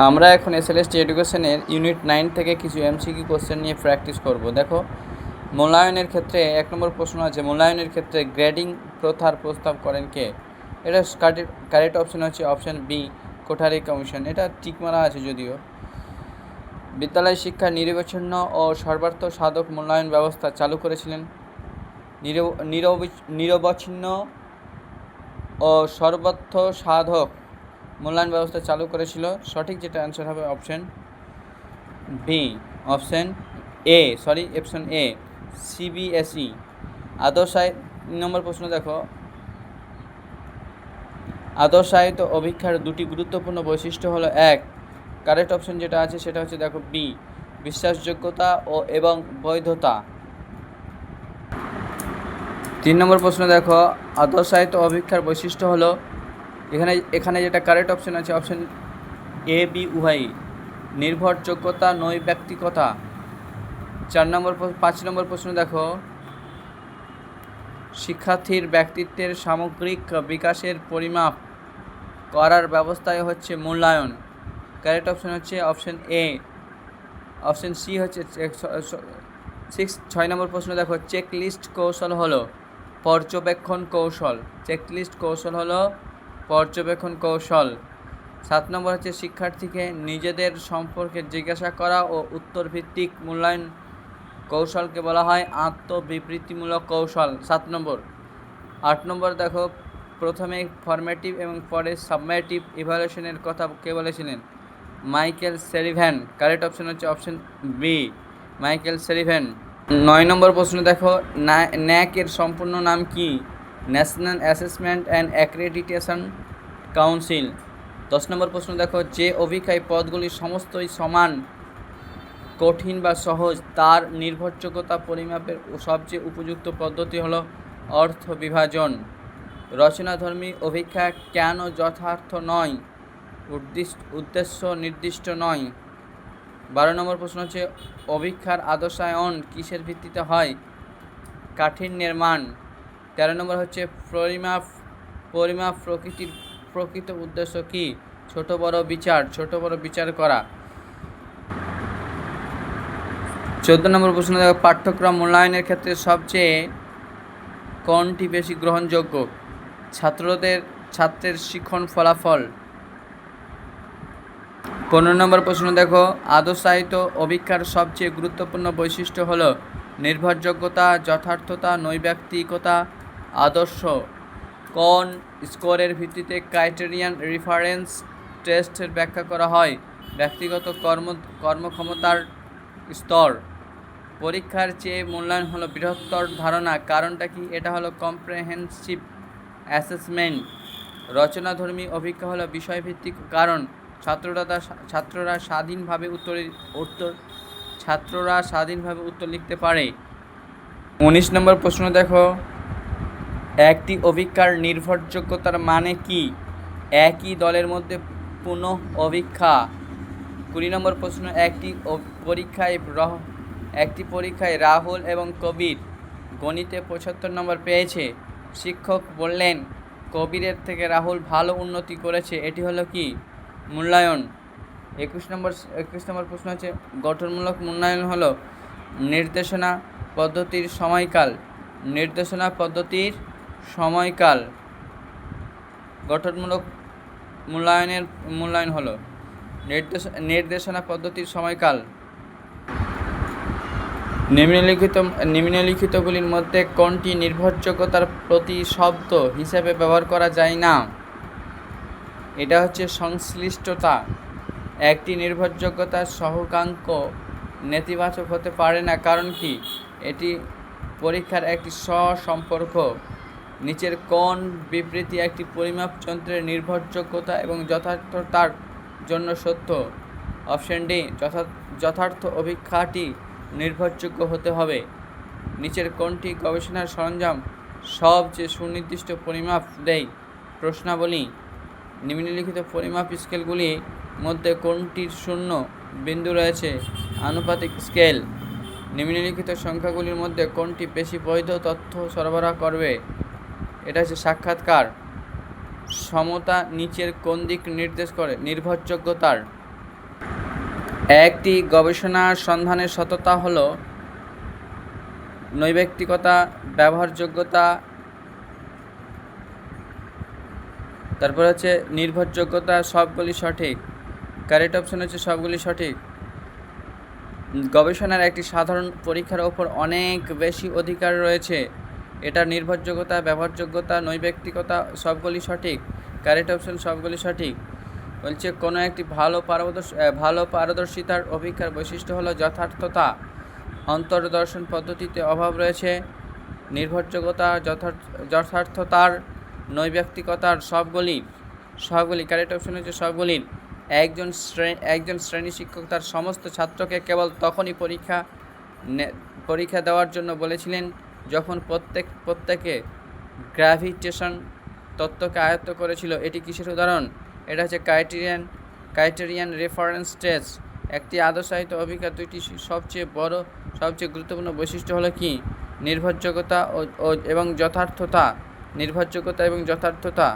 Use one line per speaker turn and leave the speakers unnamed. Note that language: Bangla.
আমরা এখন এসএলএসটি এডুকেশনের ইউনিট 9 থেকে কিছু এমসিকিউ কোশ্চেন নিয়ে প্র্যাকটিস করব। দেখো, মূল্যায়নের ক্ষেত্রে 1 নম্বর প্রশ্ন আছে, মূল্যায়নের ক্ষেত্রে গ্রেডিং প্রথার প্রস্তাব করেন কে? এটা কারেক্ট অপশন হচ্ছে অপশন বি, কোঠারি কমিশন। এটা টিক মারা আছে যদিও। বিদ্যালয় শিক্ষার নিরবচ্ছিন্ন ও সর্বার্থ সাধক মূল্যায়ন ব্যবস্থা চালু করেছিলেন? নিরবচ্ছিন্ন ও সর্বার্থ সাধক মূল্যায়ন ব্যবস্থা চালু করেছিল। সঠিক যেটা অ্যান্সার হবে option B, option A, CBSE. আদর্শায়িত নম্বর প্রশ্ন দেখো, আদর্শায়িত অভিক্ষার দুটি গুরুত্বপূর্ণ বৈশিষ্ট্য হলো এক, কারেক্ট অপশন যেটা আছে সেটা হচ্ছে দেখো বি, বিশ্বাসযোগ্যতা ও এবং বৈধতা। 3 নম্বর প্রশ্ন দেখো, আদর্শায়িত অভিক্ষার বৈশিষ্ট্য হলো, এখানে যেটা কারেক্ট অপশন আছে অপশন এ বি উভয়ই, নির্ভরযোগ্যতা নৈর্ব্যক্তিকতা। 5 নম্বর প্রশ্ন দেখো, শিক্ষার্থীর ব্যক্তিত্বের সামগ্রিক বিকাশের পরিমাপ করার ব্যবস্থায় হচ্ছে মূল্যায়ন। কারেক্ট অপশন হচ্ছে অপশন এ, অপশন সি হচ্ছে 6 নম্বর প্রশ্ন দেখো, চেকলিস্ট কৌশল হলো পর্যবেক্ষণ কৌশল। চেকলিস্ট কৌশল হলো পর্যবেক্ষণ কৌশল। 7 নম্বর হচ্ছে শিক্ষার্থীকে নিজেদের সম্পর্কে জিজ্ঞাসা করা ও উত্তর ভিত্তিক মূল্যায়ন কৌশলকে বলা হয় আত্মবিবৃতিমূলক কৌশল। 7 নম্বর। 8 নম্বর দেখো, প্রথমে ফরমেটিভ এবং পরে সাবমেটিভ ইভ্যালুয়েশনের কথা কে বলেছিলেন? মাইকেল সেরিভ্যান। কারেক্ট অপশন হচ্ছে অপশন বি, মাইকেল সেরিভ্যান। 9 নম্বর প্রশ্ন দেখো, ন্যাক এর সম্পূর্ণ নাম কি? National assessment and accreditation council. 10 নম্বর প্রশ্ন দেখো, যে অভিক্ষায় পদগুলি সমস্তই সমান, কঠিন বা সহজ, তার নির্ভরযোগ্যতা পরিমাপের সবচেয়ে উপযুক্ত পদ্ধতি হলো অর্থ বিভাজন। রচনাধর্মী অভিক্ষা কেন যথার্থ নয়? উদ্দেশ্য নির্দিষ্ট নয়। 12 নম্বর প্রশ্ন হচ্ছে, অভিক্ষার আদর্শায়ন কিসের ভিত্তিতে হয়? কাঠিন্যের মান। 13 নম্বর হচ্ছে, পরিমাপ প্রকৃত উদ্দেশ্য কি? ছোট বড় বিচার করা। 14 নম্বর প্রশ্ন দেখো, পাঠ্যক্রম মূল্যায়নের ক্ষেত্রে সবচেয়ে কোনটি বেশি গ্রহণযোগ্য? ছাত্রের শিক্ষণ ফলাফল। 15 নম্বর প্রশ্ন দেখো, আদর্শায়িত অভিক্ষার সবচেয়ে গুরুত্বপূর্ণ বৈশিষ্ট্য হলো নির্ভরযোগ্যতা, যথার্থতা, নৈর্ব্যক্তিকতা। আদর্শ কোন স্কোরের ভিত্তিতে ক্রাইটেরিয়ান রেফারেন্স টেস্টের ব্যাখ্যা করা হয়? ব্যক্তিগত কর্মক্ষমতার স্তর। পরীক্ষার চেয়ে মূল্যায়ন হলো বৃহত্তর ধারণা, কারণটা কি? এটা হলো কম্প্রেহেনসিভ অ্যাসেসমেন্ট। রচনাধর্মী অভিক্ষা হলো বিষয়ভিত্তিক, কারণ ছাত্ররা স্বাধীনভাবে উত্তর লিখতে পারে। 19 নম্বর প্রশ্ন দেখো, একটি অভিক্ষার নির্ভরযোগ্যতার মানে কি? একই দলের মধ্যে পুনঃ অভিক্ষা। 20 নম্বর প্রশ্ন, একটি পরীক্ষায় রাহুল এবং কবির গণিতে 75 নম্বর পেয়েছে। শিক্ষক বললেন কবিরের থেকে রাহুল ভালো উন্নতি করেছে, এটি হলো কি? মূল্যায়ন। 21 নম্বর প্রশ্ন হচ্ছে, গঠনমূলক মূল্যায়ন হলো নির্দেশনা পদ্ধতির সময়কাল। গঠনমূলক মূল্যায়ন হলো নির্দেশনা পদ্ধতির সময়কাল। নিম্নলিখিতগুলির মধ্যে কোনটি নির্ভরযোগ্যতার প্রতিশব্দ হিসেবে ব্যবহার করা যায় না? এটা হচ্ছে সংশ্লিষ্টতা। একটি নির্ভরযোগ্যতার সহগাঙ্ক নেতিবাচক হতে পারে না, কারণ কি? এটি পরীক্ষার একটি সম্পর্ক। নিচের কোন বিবৃতি একটি পরিমাপ যন্ত্রের নির্ভরযোগ্যতা এবং যথার্থতার জন্য সত্য? অপশন ডি, যথার্থ অভিক্ষাটি নির্ভরযোগ্য হতে হবে। নিচের কোনটি গবেষণার সরঞ্জাম সবচেয়ে সুনির্দিষ্ট পরিমাপ দেয়? প্রশ্নাবলী। নিম্নলিখিত পরিমাপ স্কেলগুলির মধ্যে কোনটির শূন্য বিন্দু রয়েছে? আনুপাতিক স্কেল। নিম্নলিখিত সংখ্যাগুলির মধ্যে কোনটি বেশি বৈধ তথ্য সরবরাহ করবে? এটা হচ্ছে সাক্ষাৎকার। সমতা নিচের কোন দিক নির্দেশ করে? নির্ভরযোগ্যতার। একটি গবেষণার সন্ধানের সততা হলো নৈর্ব্যক্তিকতা, ব্যবহারযোগ্যতা, তারপর হচ্ছে নির্ভরযোগ্যতা, সবগুলি সঠিক। কারেক্ট অপশন হচ্ছে সবগুলি সঠিক। গবেষণার একটি সাধারণ পরীক্ষার ওপর অনেক বেশি অধিকার রয়েছে। এটা নির্ভরযোগ্যতা, ব্যবহারযোগ্যতা, নৈর্ব্যক্তিকতা, সবগুলি সঠিক। কারেক্ট অপশন সবগুলি সঠিক। বলছে কোনো একটি ভালো পারদর্শিতার অভিজ্ঞার বৈশিষ্ট্য হলো যথার্থতা। অন্তর্দর্শন পদ্ধতিতে অভাব রয়েছে। নির্ভরযোগ্যতা, যথার্থতার, নৈর্ব্যক্তিকতার, সবগুলি কারেক্ট অপশন হচ্ছে সবগুলির। একজন শ্রেণী শিক্ষক তার সমস্ত ছাত্রকে কেবল তখনই পরীক্ষা দেওয়ার জন্য বলেছিলেন যখন প্রত্যেকে গ্র্যাভিটেশন তত্ত্বকে আয়ত্ত করেছিল। এটি কিসের উদাহরণ? এটা হচ্ছে ক্রাইটেরিয়ান রেফারেন্স টেস্ট। একটি আদর্শায়িত অভিজ্ঞার দুইটি সবচেয়ে গুরুত্বপূর্ণ বৈশিষ্ট্য হলো কি? নির্ভরযোগ্যতা এবং যথার্থতা। নির্ভরযোগ্যতা এবং যথার্থতা।